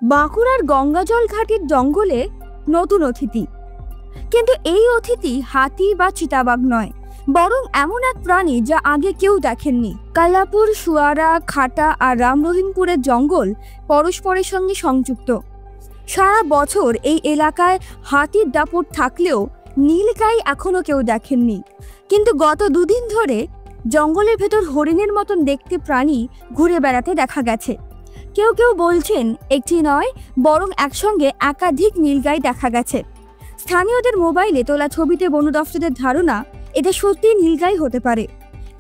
বাঁকুড়ার গঙ্গাজল ঘাটের জঙ্গলে নতুন অতিথি। কিন্তু এই অতিথি হাতি বা চিতাবাঘ নয়, বরং এমন এক প্রাণী যা আগে কেউ দেখেননি। কালাপুর, সুয়ারা, খাটা আর রামরহিমপুরের জঙ্গল পরস্পরের সঙ্গে সংযুক্ত। সারা বছর এই এলাকায় হাতির দাপট থাকলেও নীলগাই এখনো কেউ দেখেননি। কিন্তু গত দুদিন ধরে জঙ্গলের ভেতর হরিণের মতন দেখতে প্রাণী ঘুরে বেড়াতে দেখা গেছে। কেউ কেউ বলছেন একটি নয়, বরং একসঙ্গে একাধিক নীলগাই দেখা গেছে। স্থানীয়দের মোবাইলে তোলা ছবিতে বন দফতরের ধারণা এটা সত্যি নীলগাই হতে পারে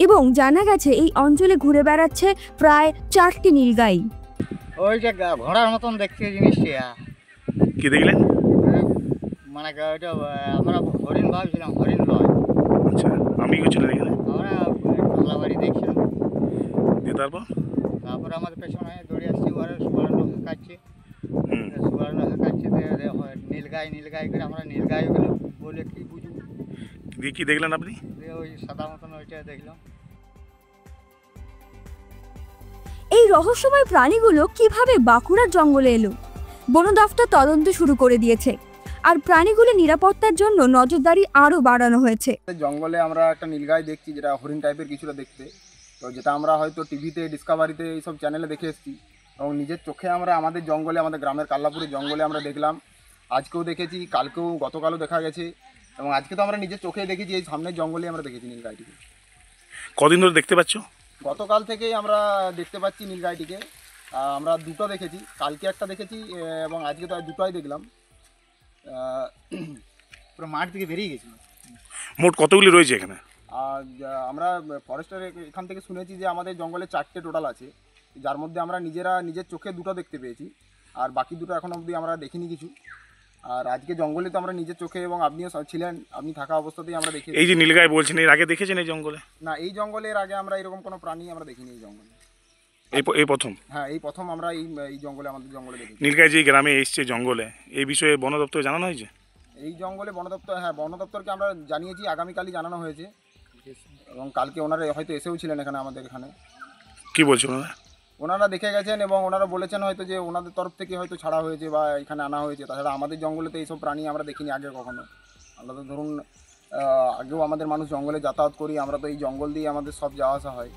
এবং জানা গেছে এই অঞ্চলে ঘুরে বেড়াচ্ছে প্রায় 4টি নীলগাই। ওই যে ঘোড়ার মতন দেখতে জিনিসটা কি দেখলেন? মানে ওইটা আমরা হরিণ ভাবছিলাম, হরিণ নয়। আচ্ছা, আমি গেছিলাম এখানে, আমরা বাড়ি দেখছিলাম। তারপর আমাদের পেছনে দৌড়ে আসছি, ওরা সুবর্ণ হাঁকাচ্ছে, সুবর্ণ হাঁকাচ্ছে, নীলগাই নীলগাই করে আমরা নীলগাই ওগুলো বলে কি বুঝবো। কি দেখলেন আপনি? ওই সাদা মতন ওইটা দেখলাম। এই রহস্যময় প্রাণীগুলো কিভাবে বাঁকুড়ার জঙ্গলে এলো? বন দফতর তদন্ত শুরু করে দিয়েছে আর প্রাণীগুলো নিরাপত্তার জন্য নজরদারি আরো বাড়ানো হয়েছে। জঙ্গলে আমরা একটা নীলগাই দেখছি, যেটা হরিণ টাইপের কিছুটা দেখতে, তো যেটা আমরা হয়তো টিভিতে, ডিসকভারিতে এইসব চ্যানেলে দেখে এসেছি এবং নিজের চোখে আমরা আমাদের জঙ্গলে, আমাদের গ্রামের কাল্লাপুরের জঙ্গলে আমরা দেখলাম। আজকেও দেখেছি, কালকেও, গতকালও দেখা গেছে এবং আজকে তো আমরা নিজের চোখে দেখেছি, এই সামনের জঙ্গলে আমরা দেখেছি নীলগাইটিকে। কদিন ধরে দেখতে পাচ্ছ? গতকাল থেকেই আমরা দেখতে পাচ্ছি নীলগাইটিকে। আমরা দুটো দেখেছি, কালকে একটা দেখেছি এবং আজকে তো দুটোই দেখলাম। পুরো মাঠ থেকে বেরিয়ে গেছিল। মোট কতগুলি রয়েছে এখানে? আর আমরা ফরেস্টের এখান থেকে শুনেছি যে আমাদের জঙ্গলে 4টে টোটাল আছে, যার মধ্যে আমরা নিজের চোখে দুটো দেখতে পেয়েছি আর বাকি দুটো এখন অবধি আমরা দেখিনি কিছু। আর আজকে জঙ্গলে তো আমরা নিজের চোখে, এবং আপনিও ছিলেন, আপনি থাকা অবস্থাতেই আমরা দেখি। এই যে নীলগাই বলছেন, এর আগে দেখেছেন এই জঙ্গলে? না, এই জঙ্গলের আগে আমরা এরকম কোনো প্রাণী আমরা দেখিনি এই জঙ্গলে। এই প্রথম? হ্যাঁ, এই প্রথম আমরা এই জঙ্গলে, আমাদের জঙ্গলে দেখি। নীলগাই যে গ্রামে এসছে জঙ্গলে, এই বিষয়ে বন দপ্তরে জানানো হয়েছে? এই জঙ্গলে বন দপ্তর, হ্যাঁ, বন দপ্তরকে আমরা জানিয়েছি, আগামীকালই জানানো হয়েছে এবং কালকে ওনারা হয়তো এসেও ছিলেন এখানে, আমাদের এখানে। কি বলছেন ওনারা? ওনারা দেখে গেছেন এবং ওনারা বলেছেন হয়তো যে ওনাদের তরফ থেকে হয়তো ছাড়া হয়েছে বা এখানে আনা হয়েছে। তাছাড়া আমাদের জঙ্গলে তো এইসব প্রাণী আমরা দেখিনি আগে কখনো। আমরা তো ধরুন আগেও আমাদের মানুষ জঙ্গলে যাতায়াত করি, আমরা তো এই জঙ্গল দিয়ে আমাদের সব যাওয়া আসা হয়।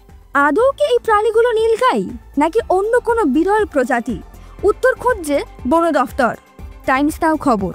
আদৌ কি এই প্রাণীগুলো নীলগাই নাকি অন্য কোনো বিরল প্রজাতি? উত্তর খুঁজছে বন দফতর। টাইমস নাও খবর।